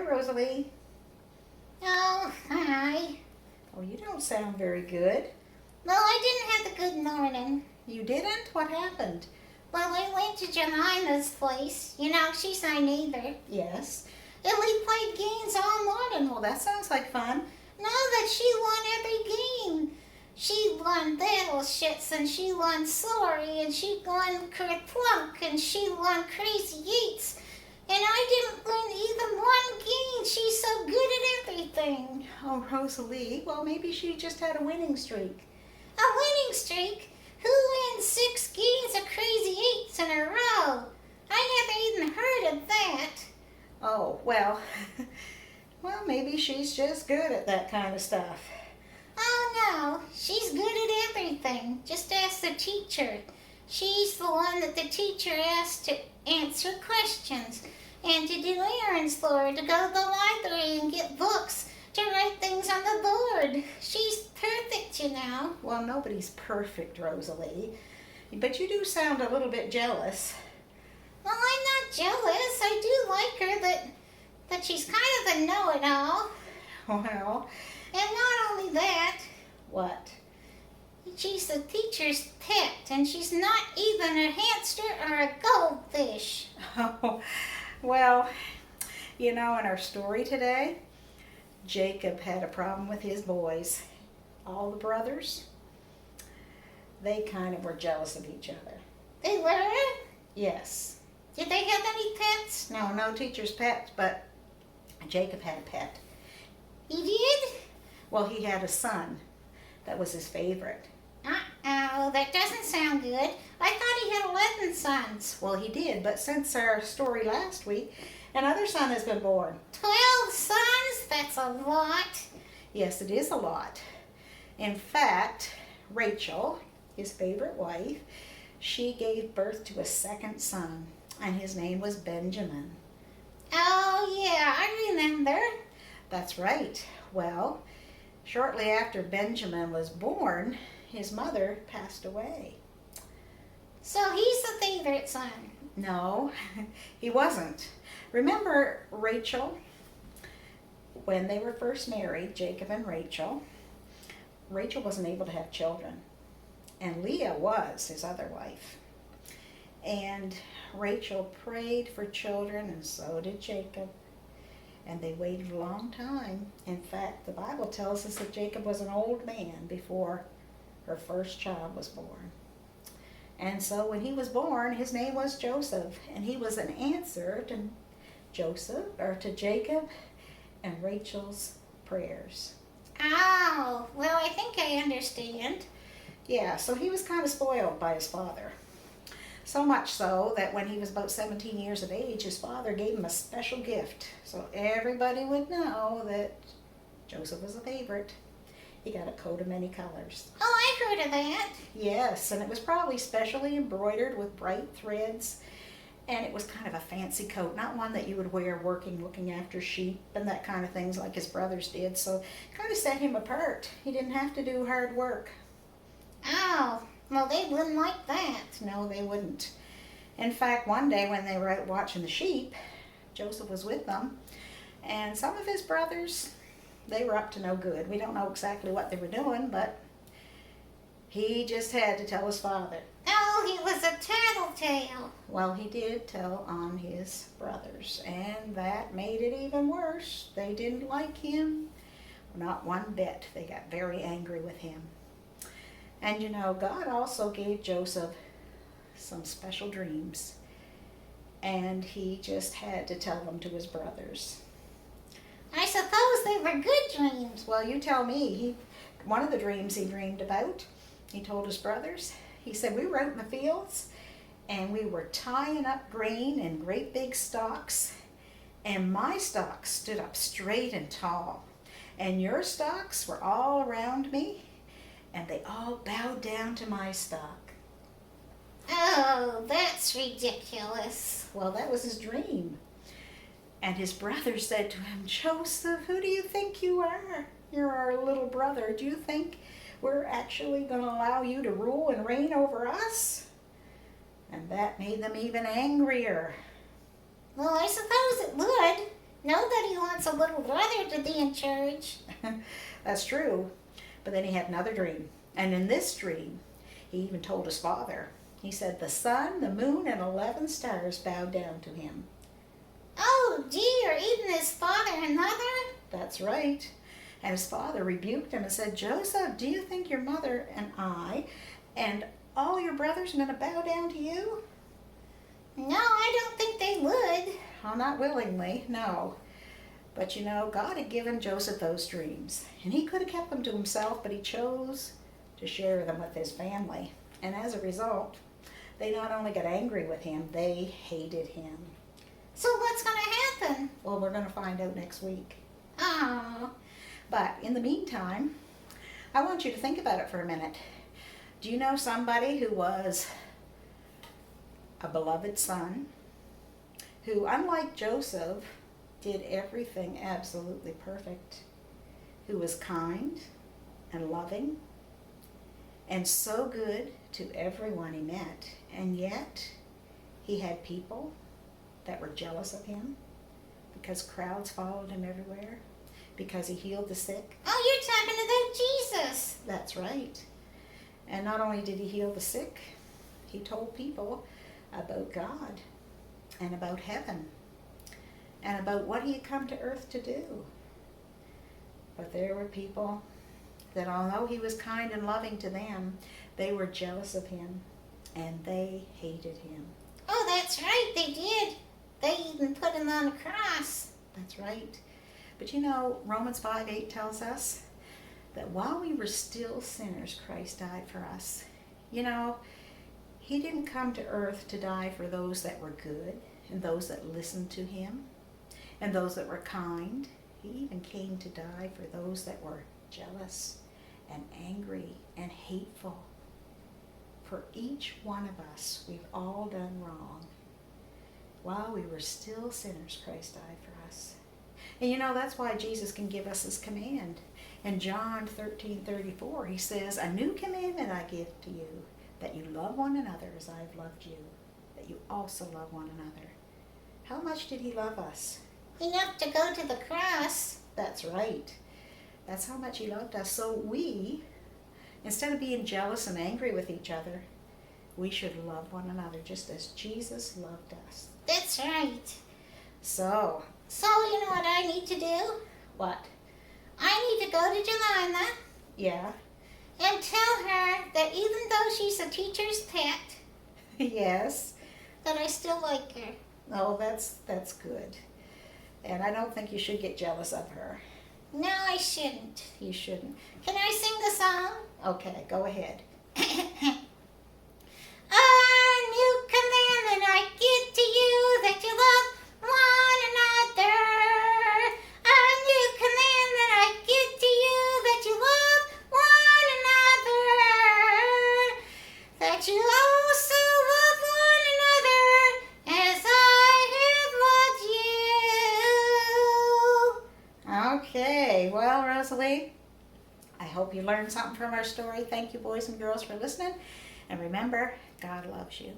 Hi, Rosa-Leigh. Oh, hi. Oh, you don't sound very good. Well, I didn't have a good morning. You didn't? What happened? Well, we went to Jemima's place. You know, she's my neighbor. Yes. And we played games all morning. Well, that sounds like fun. Know that she won every game. She won Battleships, and she won Sorry, and she won Kerplunk, and she won Crazy Yates. And I didn't win even one game. She's so good at everything. Oh, Rosa-Leigh. Well, maybe she just had a winning streak. A winning streak? Who wins 6 games of Crazy Eights in a row? I never even heard of that. Oh, well, well, maybe she's just good at that kind of stuff. Oh no, she's good at everything. Just ask the teacher. She's the one that the teacher asked to answer questions and to do errands for her, to go to the library and get books, to write things on the board. She's perfect, you know. Well, nobody's perfect, Rosa-Leigh. But you do sound a little bit jealous. Well, I'm not jealous. I do like her that she's kind of a know-it-all. Well, And not only that, what? she's the teacher's pet, and she's not even a hamster or a goldfish. Oh, well, you know, in our story today, Jacob had a problem with his boys. All the brothers, they kind of were jealous of each other. They were? Yes. Did they have any pets? No teacher's pets, but Jacob had a pet. He did? Well, he had a son that was his favorite. Uh-oh, that doesn't sound good. I thought he had 11 sons. Well, he did, but since our story last week, another son has been born. 12 sons? That's a lot. Yes, it is a lot. In fact, Rachel, his favorite wife, she gave birth to a second son, and his name was Benjamin. Oh, yeah, I remember. That's right. Well, shortly after Benjamin was born, his mother passed away. So he's the favorite son. No, he wasn't. Remember Rachel? When they were first married, Jacob and Rachel wasn't able to have children. And Leah was his other wife. And Rachel prayed for children, and so did Jacob. And they waited a long time. In fact, the Bible tells us that Jacob was an old man before her first child was born. And so when he was born, his name was Joseph, and he was an answer to Jacob and Rachel's prayers. Oh, well, I think I understand. Yeah, so he was kind of spoiled by his father. So much so that when he was about 17 years of age, his father gave him a special gift. So everybody would know that Joseph was a favorite. He got a coat of many colors. Oh, I heard of that. Yes, and it was probably specially embroidered with bright threads. And it was kind of a fancy coat, not one that you would wear working, looking after sheep and that kind of things like his brothers did. So it kind of set him apart. He didn't have to do hard work. Oh, well, they wouldn't like that. No, they wouldn't. In fact, one day when they were out watching the sheep, Joseph was with them, and some of his brothers, they were up to no good. We don't know exactly what they were doing, but he just had to tell his father. Oh, he was a tattletale. Well, he did tell on his brothers, and that made it even worse. They didn't like him, not one bit. They got very angry with him. And you know, God also gave Joseph some special dreams, and he just had to tell them to his brothers. I suppose they were good dreams. Well, you tell me. One of the dreams he dreamed about, he told his brothers, he said, we were out in the fields, and we were tying up grain in great big stalks, and my stalks stood up straight and tall, and your stalks were all around me, and they all bowed down to my stalk. Oh, that's ridiculous. Well, that was his dream. And his brother said to him, Joseph, who do you think you are? You're our little brother. Do you think we're actually going to allow you to rule and reign over us? And that made them even angrier. Well, I suppose it would. Nobody wants wants a little brother to be in charge. That's true. But then he had another dream. And in this dream, he even told his father. He said, the sun, the moon, and 11 stars bowed down to him. Oh dear, even his father and mother? That's right. And his father rebuked him and said, Joseph, do you think your mother and I and all your brothers are going to bow down to you? No, I don't think they would. Well, not willingly, no. But you know, God had given Joseph those dreams. And he could have kept them to himself, but he chose to share them with his family. And as a result, they not only got angry with him, they hated him. So what's going to happen? Well, we're going to find out next week. Oh. But in the meantime, I want you to think about it for a minute. Do you know somebody who was a beloved son, who, unlike Joseph, did everything absolutely perfect, who was kind and loving and so good to everyone he met, and yet he had people that were jealous of him because crowds followed him everywhere, because he healed the sick? Oh, you're talking about Jesus. That's right. And not only did he heal the sick, he told people about God and about heaven and about what he had come to earth to do. But there were people that, although he was kind and loving to them, they were jealous of him and they hated him. Oh, that's right, they did. They even put him on a cross. That's right. But you know, Romans 5:8 tells us that while we were still sinners, Christ died for us. You know, he didn't come to earth to die for those that were good and those that listened to him and those that were kind. He even came to die for those that were jealous and angry and hateful. For each one of us, we've all done wrong. While we were still sinners, Christ died for us. And you know, that's why Jesus can give us his command. In John 13:34, he says, a new commandment I give to you, that you love one another as I have loved you, that you also love one another. How much did he love us? Enough to go to the cross. That's right. That's how much he loved us. So we, instead of being jealous and angry with each other, we should love one another just as Jesus loved us. That's right. So, You know what I need to do? what? I need to go to Jelena Yeah. and tell her that even though she's a teacher's pet, Yes. that I still like her. Oh, that's good. And I don't think you should get jealous of her. No, I shouldn't. You shouldn't. Can I sing the song? Okay, go ahead. A new commandment I give to you, that you love one another. A new commandment I give to you, that you love one another. That you also love one another as I have loved you. Okay, well, Rosa-Leigh, I hope you learned something from our story. Thank you, boys and girls, for listening. And remember, God loves you.